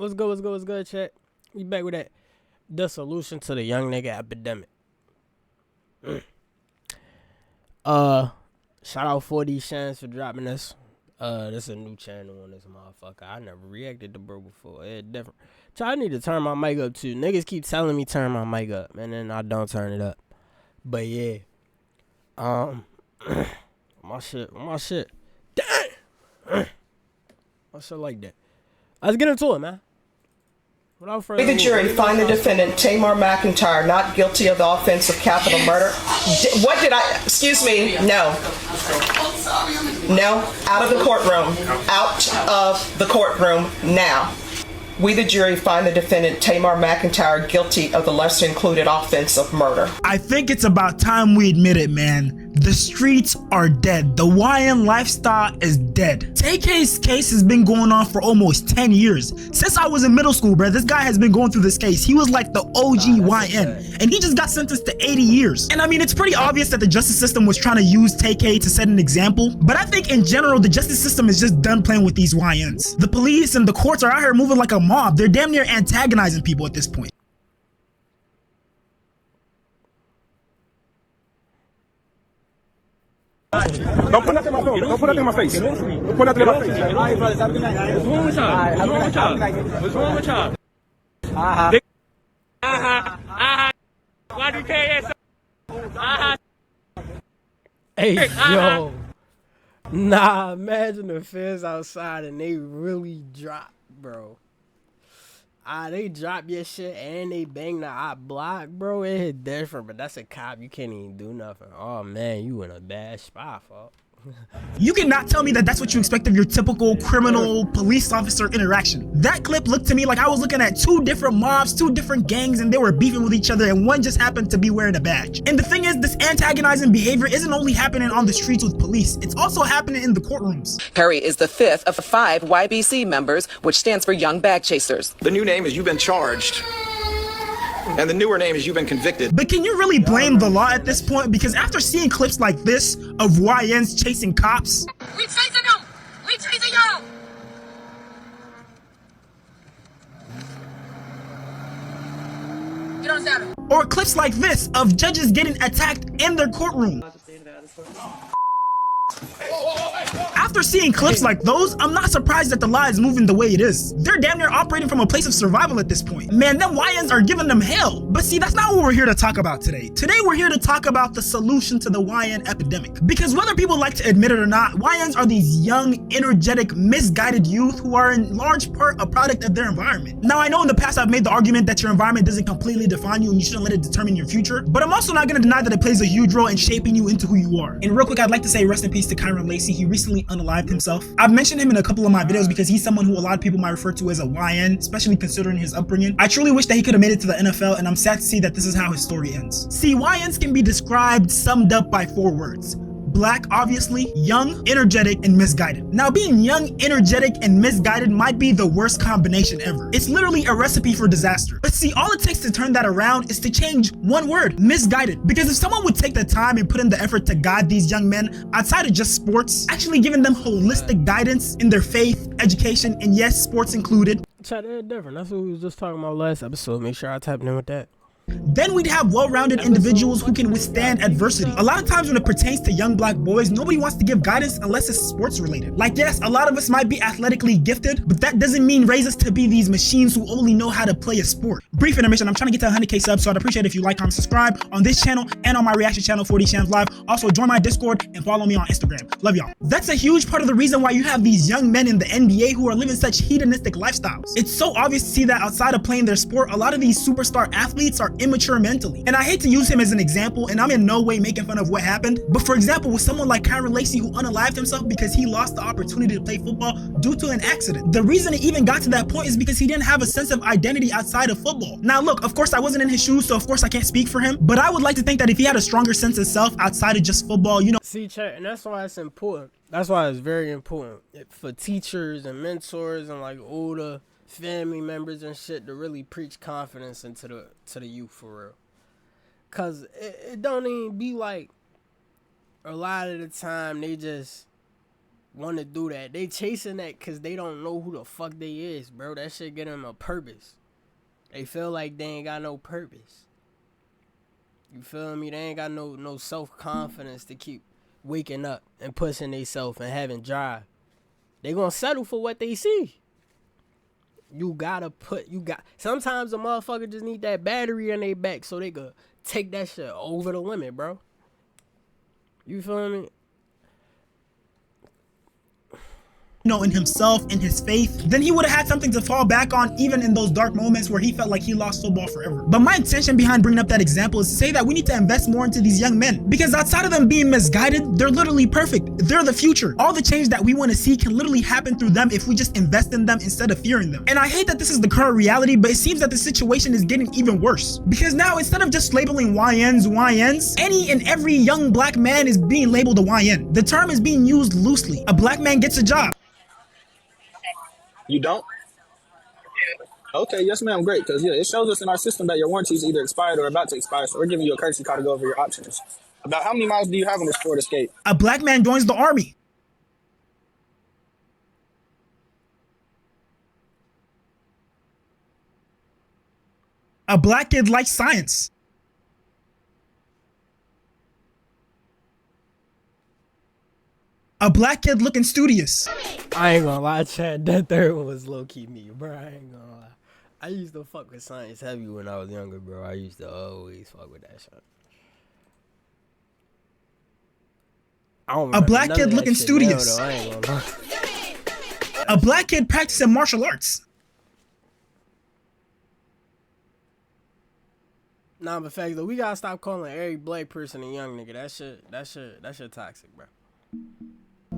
What's good, chat? We back with that. The solution to the young nigga epidemic. Shout out 4D Shans for dropping this. This is a new channel on this motherfucker. I never reacted to bro before. It's different. So I need to turn my mic up too. Niggas keep telling me turn my mic up, and then I don't turn it up. But yeah. my shit. Damn! My shit like that. Let's get into it, man. Without further ado, The jury find the defendant, Tamar McIntyre, not guilty of the offense of capital murder. What did I, excuse me, no. No, out of the courtroom. Out of the courtroom now. We, the jury, find the defendant, Tamar McIntyre, guilty of the lesser included offense of murder. I think it's about time we admit it, man. The streets are dead. The YN lifestyle is dead. TK's case has been going on for almost 10 years. Since I was in middle school, bro, this guy has been going through this case. He was like the OG YN, and he just got sentenced to 80 years. And I mean, it's pretty obvious that the justice system was trying to use TK to set an example, but I think in general, the justice system is just done playing with these YNs. The police and the courts are out here moving like a mob. They're damn near antagonizing people at this point. Don't put nothing in my phone. Don't put nothing in my face. Don't put nothing in my face. What's wrong with y'all? What's wrong with y'all? What's wrong with y'all? Why do you carry that? hey, yo. Nah, imagine the feds outside and they really drop, bro. They drop your shit and they bang the op block, bro. It hit different, but that's a cop. You can't even do nothing. Oh, man, you in a bad spot, fuck. You cannot tell me that that's what you expect of your typical criminal police officer interaction. That clip looked to me like I was looking at two different mobs, two different gangs, and they were beefing with each other, and one just happened to be wearing a badge. And the thing is, this antagonizing behavior isn't only happening on the streets with police, it's also happening in the courtrooms. Perry is the fifth of 5 YBC members, which stands for Young Bag Chasers. The new name is You've Been Charged. And the newer name is You've Been Convicted. But can you really blame the law at this point? Because after seeing clips like this of YNs chasing cops, we chasing them! We chasing y'all! Get on saddle. or clips like this of judges getting attacked in their courtroom. After seeing clips like those, I'm not surprised that the law is moving the way it is. They're damn near operating from a place of survival at this point. Man, them YNs are giving them hell. But see, that's not what we're here to talk about today. Today, we're here to talk about the solution to the YN epidemic. Because whether people like to admit it or not, YNs are these young, energetic, misguided youth who are in large part a product of their environment. Now, I know in the past I've made the argument that your environment doesn't completely define you and you shouldn't let it determine your future, but I'm also not going to deny that it plays a huge role in shaping you into who you are. And real quick, I'd like to say rest in peace to Kyron Lacey. He recently unalived himself. I've mentioned him in a couple of my videos because he's someone who a lot of people might refer to as a YN, especially considering his upbringing. I truly wish that he could have made it to the NFL, and I'm sad to see that this is how his story ends. See, YNs can be described, summed up by 4 words. Black, obviously, young, energetic, and misguided. Now, being young, energetic, and misguided might be the worst combination ever. It's literally a recipe for disaster. But see, all it takes to turn that around is to change one word, misguided. Because if someone would take the time and put in the effort to guide these young men outside of just sports, actually giving them holistic guidance in their faith, education, and yes, sports included. Chat, they're different. That's what we was just talking about last episode. Make sure I tap in with that. Then we'd have well-rounded individuals who can withstand adversity. A lot of times when it pertains to young black boys, nobody wants to give guidance unless it's sports related. Like, yes, a lot of us might be athletically gifted, but that doesn't mean raise us to be these machines who only know how to play a sport. Brief intermission, I'm trying to get to 100K subs, so I'd appreciate it if you like, comment, subscribe on this channel and on my reaction channel, 4D Shams Live. Also, join my Discord and follow me on Instagram. Love y'all. That's a huge part of the reason why you have these young men in the NBA who are living such hedonistic lifestyles. It's so obvious to see that outside of playing their sport, a lot of these superstar athletes are immature mentally. And I hate to use him as an example, and I'm in no way making fun of what happened, but for example, with someone like Kyron Lacey who unalived himself because he lost the opportunity to play football due to an accident. The reason it even got to that point is because he didn't have a sense of identity outside of football. Now look, of course I wasn't in his shoes, so of course I can't speak for him, but I would like to think that if he had a stronger sense of self outside of just football, you know. See, chat, and that's why it's important. That's why it's very important for teachers and mentors and like older family members and shit to really preach confidence into the youth for real. Cause it don't even be like a lot of the time they just want to do that. They chasing that because they don't know who the fuck they is, bro. That shit get them a purpose. They feel like they ain't got no purpose. You feel me? They ain't got no self-confidence to keep waking up and pushing themselves and having drive. They gonna settle for what they see. Sometimes a motherfucker just need that battery in their back so they could take that shit over the limit, bro. You feel me? In himself, in his faith, then he would have had something to fall back on even in those dark moments where he felt like he lost football forever. But my intention behind bringing up that example is to say that we need to invest more into these young men, because outside of them being misguided, they're literally perfect. They're the future. All the change that we want to see can literally happen through them if we just invest in them instead of fearing them. And I hate that this is the current reality, but it seems that the situation is getting even worse, because now instead of just labeling YNs, any and every young black man is being labeled a YN. The term is being used loosely. A black man gets a job. You don't? Okay, yes ma'am, great, because it shows us in our system that your warranty is either expired or about to expire, so we're giving you a courtesy call to go over your options. About how many miles do you have on this Ford Escape? A black man joins the army. A black kid likes science. A black kid looking studious. I ain't gonna lie, Chad. That third one was low-key me, bro. I ain't gonna lie. I used to fuck with science heavy when I was younger, bro. I used to always fuck with that shit. A black kid looking studious. Now, though, I ain't gonna lie. A black kid practicing martial arts. Nah, but fact though, we gotta stop calling every black person a young nigga. That shit toxic, bro.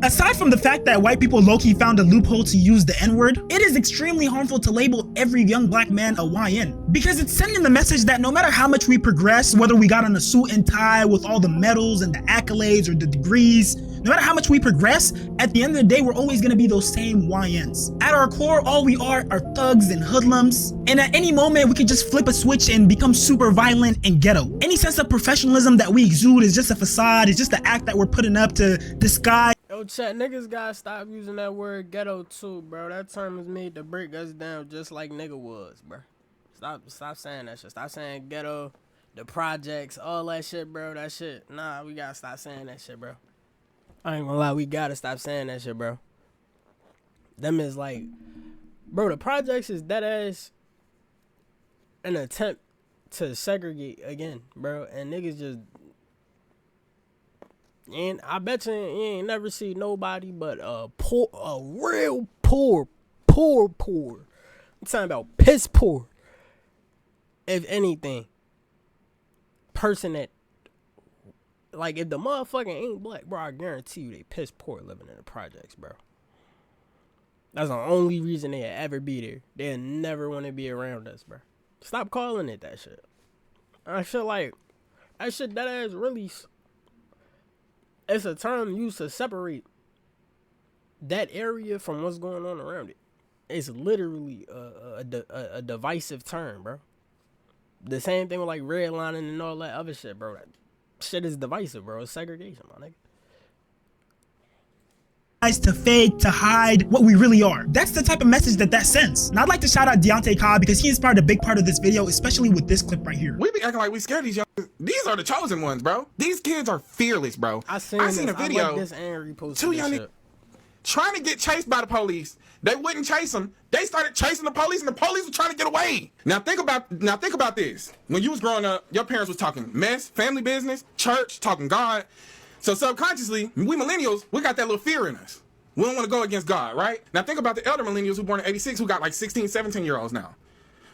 Aside from the fact that white people low-key found a loophole to use the N-word, it is extremely harmful to label every young black man a YN, because it's sending the message that no matter how much we progress, whether we got on a suit and tie with all the medals and the accolades or the degrees, no matter how much we progress, at the end of the day, we're always gonna be those same YNs. At our core, all we are thugs and hoodlums, and at any moment, we could just flip a switch and become super violent and ghetto. Any sense of professionalism that we exude is just a facade, it's just the act that we're putting up to disguise. Yo, chat, niggas gotta stop using that word ghetto too, bro. That term is made to break us down just like nigga was, bro. Stop saying that shit. Stop saying ghetto, the projects, all that shit, bro. That shit, nah, we gotta stop saying that shit, bro. I ain't gonna lie, we gotta stop saying that shit, bro. Them is like, bro, the projects is dead ass an attempt to segregate again, bro. And niggas just, and I bet you ain't never see nobody but a real poor. I'm talking about piss poor. If anything, person that, like, if the motherfucker ain't black, bro, I guarantee you they piss poor living in the projects, bro. That's the only reason they'll ever be there. They'll never want to be around us, bro. Stop calling it that shit. I feel like that shit that ass really, it's a term used to separate that area from what's going on around it. It's literally a divisive term, bro. The same thing with like redlining and all that other shit, bro. That shit is divisive, bro. It's segregation, my nigga. To fake, to hide what we really are. That's the type of message that sends. And I'd like to shout out Deontay Cobb because he inspired a big part of this video, especially with this clip right here. We be acting like we scared these young. These are the chosen ones, bro. These kids are fearless, bro. I seen a video. Like this and reposted two young niggas trying to get chased by the police. They wouldn't chase them. They started chasing the police, and the police were trying to get away. Now think about this. When you was growing up, your parents was talking mess, family business, church, talking God. So subconsciously, we millennials, we got that little fear in us. We don't want to go against God, right? Now think about the elder millennials who born in 86 who got like 16, 17-year-olds now.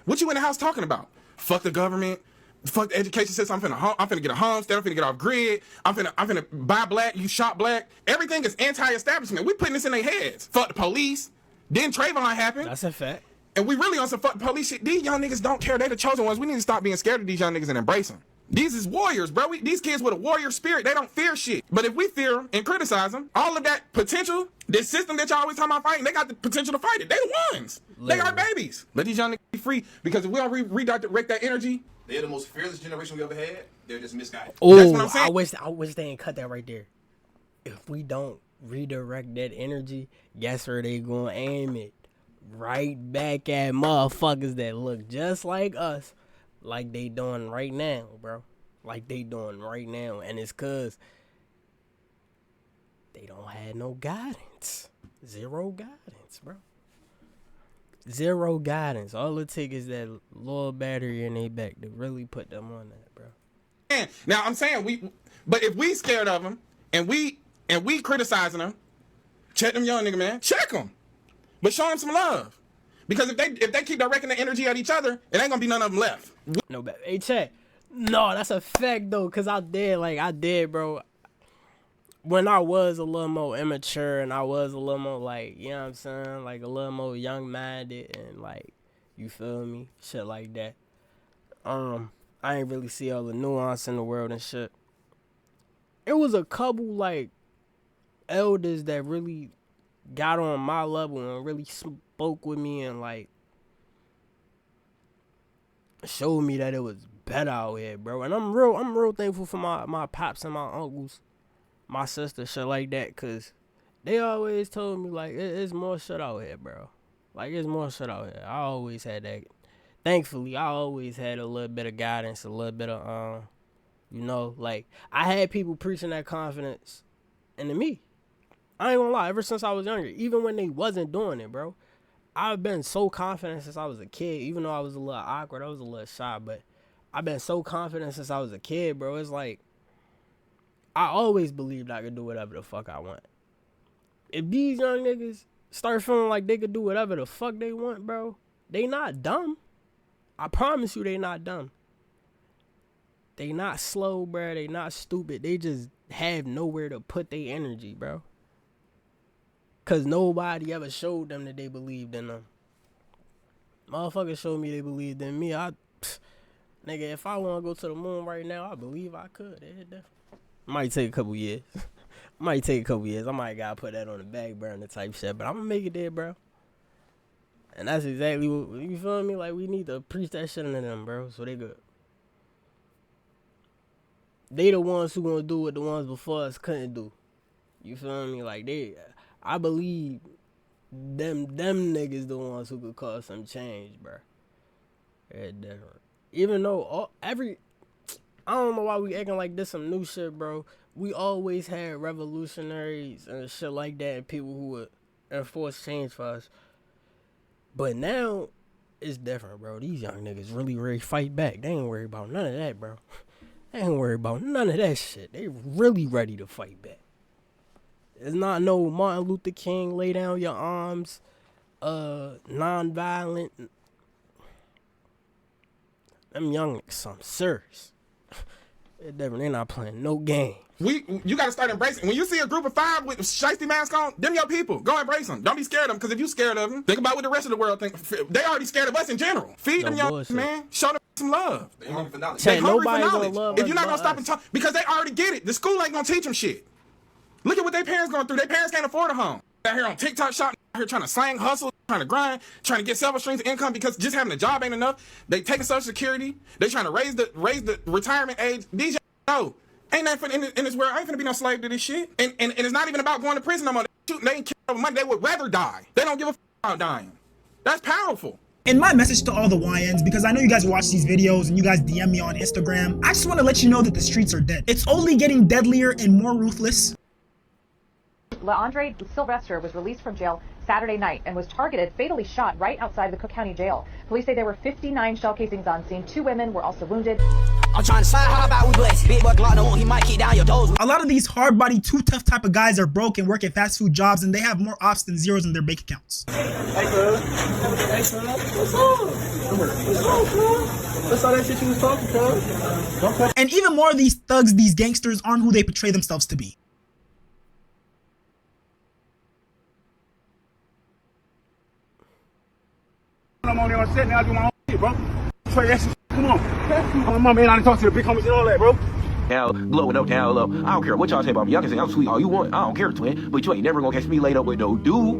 What you in the house talking about? Fuck the government. Fuck the education system. I'm finna get a homestead. I'm finna get off grid. I'm finna buy black. You shop black. Everything is anti-establishment. We putting this in their heads. Fuck the police. Then Trayvon happened. That's a fact. And we really on some fuck the police shit. These young niggas don't care. They the chosen ones. We need to stop being scared of these young niggas and embrace them. These is warriors, bro. These kids with a warrior spirit, they don't fear shit. But if we fear and criticize them, all of that potential, this system that y'all always talking about fighting, they got the potential to fight it. They the ones. Literally. They are babies. Let these young niggas be free, because if we don't redirect that energy, they're the most fearless generation we ever had. They're just misguided. Oh, that's what I'm saying. I wish they didn't cut that right there. If we don't redirect that energy, guess where they gonna aim it? Right back at motherfuckers that look just like us, like they doing right now, bro. Like they doing right now. And it's cause they don't have no guidance. Zero guidance, bro. Zero guidance. All it takes is that little battery in their back to really put them on that, bro. Now I'm saying but if we scared of them and we criticizing them, check them young nigga, man. Check them, but show them some love, because if they keep directing the energy at each other, it ain't gonna be none of them left. No bad. Hey, check. No, that's a fact though, cause I did, bro. When I was a little more immature and I was a little more like, you know what I'm saying, like a little more young-minded and like, you feel me, shit like that. I ain't really see all the nuance in the world and shit. It was a couple like elders that really got on my level and really spoke with me and like showed me that it was better out here, bro. And I'm real thankful for my pops and my uncles, my sister, shit like that, cause they always told me like it's more shit out here, bro. Like it's more shit out here. I always had that. Thankfully, I always had a little bit of guidance, a little bit of you know, like I had people preaching that confidence into me. I ain't gonna lie, ever since I was younger, even when they wasn't doing it, bro. I've been so confident since I was a kid, even though I was a little awkward, I was a little shy, but I've been so confident since I was a kid, bro. It's like I always believed I could do whatever the fuck I want. If these young niggas start feeling like they could do whatever the fuck they want, bro, they not dumb. I promise you they not dumb. They not slow, bro. They not stupid. They just have nowhere to put their energy, bro. Because nobody ever showed them that they believed in them. Motherfuckers showed me they believed in me. Nigga, if I want to go to the moon right now, I believe I could. Might take a couple years. I might gotta put that on the back burner type shit, but I'm gonna make it there, bro. And that's exactly what, you feel me? Like, we need to preach that shit into them, bro, so they good. They the ones who gonna do what the ones before us couldn't do. You feel me? Like, I believe them niggas the ones who could cause some change, bro. They're different. Even though I don't know why we acting like this some new shit, bro. We always had revolutionaries and shit like that and people who would enforce change for us. But now, it's different, bro. These young niggas really ready to fight back. They ain't worried about none of that, bro. They ain't worried about none of that shit. They really ready to fight back. It's not no Martin Luther King, lay down your arms, non-violent. Them young niggas some serious. They not playing no game. You gotta start embracing. When you see a group of 5 with shiesty masks on, them your people. Go embrace them. Don't be scared of them, because if you scared of them, think about what the rest of the world think. They already scared of us in general. Feed them young man. Show them some love. They hungry for knowledge. They hungry for knowledge. If you're not gonna stop and talk, because they already get it. The school ain't gonna teach them shit. Look at what their parents going through. Their parents can't afford a home. Out here on TikTok shop, out here trying to slang, hustle, trying to grind, trying to get several streams of income, because just having a job ain't enough. They taking Social Security. They trying to raise the retirement age. These no. Ain't nothing in this world. I ain't finna be no slave to this shit. And it's not even about going to prison no more. They ain't care over money. They would rather die. They don't give a about dying. That's powerful. And my message to all the YNs, because I know you guys watch these videos and you guys DM me on Instagram, I just want to let you know that the streets are dead. It's only getting deadlier and more ruthless. Andre Sylvester was released from jail Saturday night and was targeted, fatally shot right outside the Cook County Jail. Police say there were 59 shell casings on scene. 2 women were also wounded. I'm trying to slide, how about we bless? Big boy Glock, no, he might kick down your doors. A lot of these hard-body, too tough type of guys are broke and work at fast food jobs, and they have more ops than zeros in their bank accounts. Hey, cuz. Hey, cuz. What's up? What's up, cuz? That's all that shit you was talking, cuz. And even more of these thugs, these gangsters, aren't who they portray themselves to be. I'm on there on set now, I do my own shit, bro. Trey, that shit, come on. My mama ain't out to talk to the big homies and all that, bro. Down low, no down low. I don't care what y'all say about me. Y'all can say I'm sweet all you want. I don't care, twin. But you ain't never gonna catch me laid up with no dude.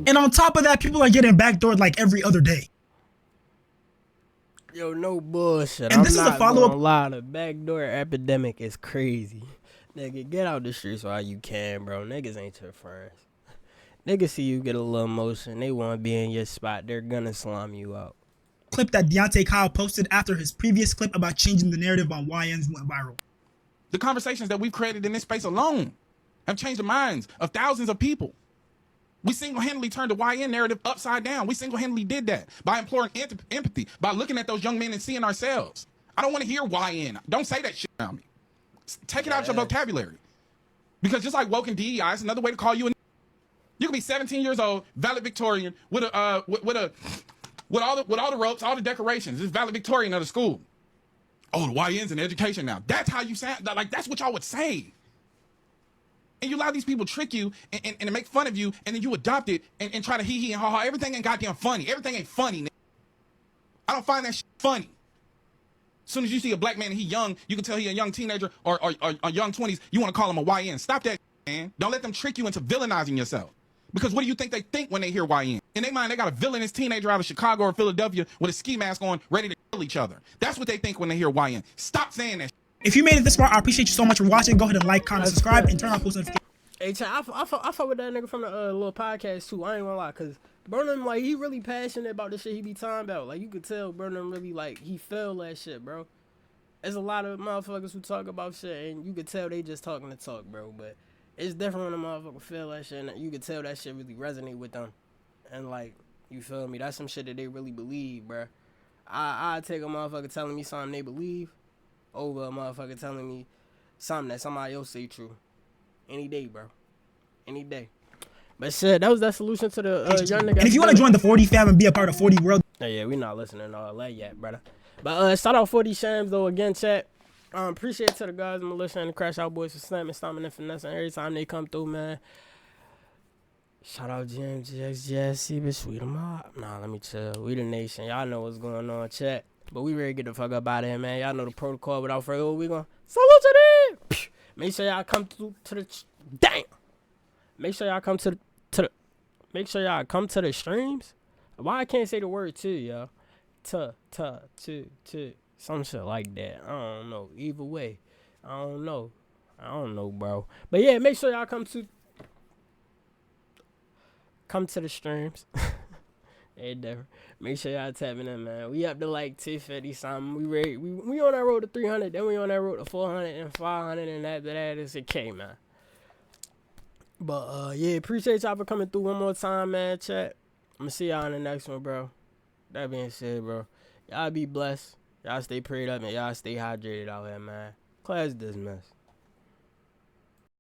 And on top of that, people are getting backdoored like every other day. Yo, no bullshit. And this is a follow-up. A lot of backdoor epidemic is crazy. Nigga, get out the streets while you can, bro. Niggas ain't your friends. Niggas see you get a little motion, they want to be in your spot, they're gonna slime you out. Clip that Deontay Kyle posted after his previous clip about changing the narrative on YNs went viral. The conversations that we've created in this space alone have changed the minds of thousands of people. We single-handedly turned the YN narrative upside down. We single-handedly did that by imploring empathy, by looking at those young men and seeing ourselves. I don't want to hear YN. Don't say that shit around me. Take it out of your vocabulary. Because just like woke and DEI, it's another way to call you a. You can be 17 years old, valedictorian, with all the ropes, all the decorations. It's valedictorian of the school. Oh, the YN's in education now. That's how you sound. Like, that's what y'all would say. And you allow these people trick you and make fun of you, and then you adopt it and try to hee and ha ha. Everything ain't goddamn funny. Everything ain't funny. I don't find that shit funny. As soon as you see a black man and he young, you can tell he a young teenager or young 20s, you want to call him a YN. Stop that, man. Don't let them trick you into villainizing yourself. Because what do you think they think when they hear YN? In their mind, they got a villainous teenager out of Chicago or Philadelphia with a ski mask on, ready to kill each other. That's what they think when they hear YN. Stop saying that. If you made it this far, I appreciate you so much for watching. Go ahead and like, comment, subscribe, and turn on post notifications. Hey, I fuck with that nigga from the little podcast too. I ain't gonna lie, cause Burnham, like, he really passionate about the shit he be talking about. Like, you could tell Burnham really, like, he feel that shit, bro. There's a lot of motherfuckers who talk about shit, and you could tell they just talking to talk, bro. But it's different when a motherfucker feel that shit, and you could tell that shit really resonate with them. And, like, you feel me? That's some shit that they really believe, bro. I take a motherfucker telling me something they believe over a motherfucker telling me something that somebody else say true. Any day, bro. Any day. But shit, that was that solution to the young nigga. And if you want to join the 40 fam and be a part of 40 World. Yeah, we not listening to all that yet, brother. But shout out 40 Shams, though, again, chat. Appreciate it to the guys in Militia and the Crash Out Boys for slamming, stomping, and finessing every time they come through, man. Shout out James, GXGSC, bitch, sweet them up. Nah, let me chill. We the nation. Y'all know what's going on, chat. But we ready to get the fuck up out of here, man. Y'all know the protocol. Without further ado, we gonna salute to them. Make sure y'all come to the damn. Make sure y'all come to the make sure y'all come to the streams. Why I can't say the word too, y'all? To some shit like that. I don't know. Either way, I don't know, bro. But yeah, make sure y'all come to the streams. Hey, different. Make sure y'all tapping in, man. We up to like 250 something. We ready. We on that road to 300. Then we on that road to 400 and 500, and after that it's a K, man. But yeah, appreciate y'all for coming through one more time, man. Chat. I'm gonna see y'all in the next one, bro. That being said, bro, y'all be blessed. Y'all stay prayed up and y'all stay hydrated out here, man. Class dismissed.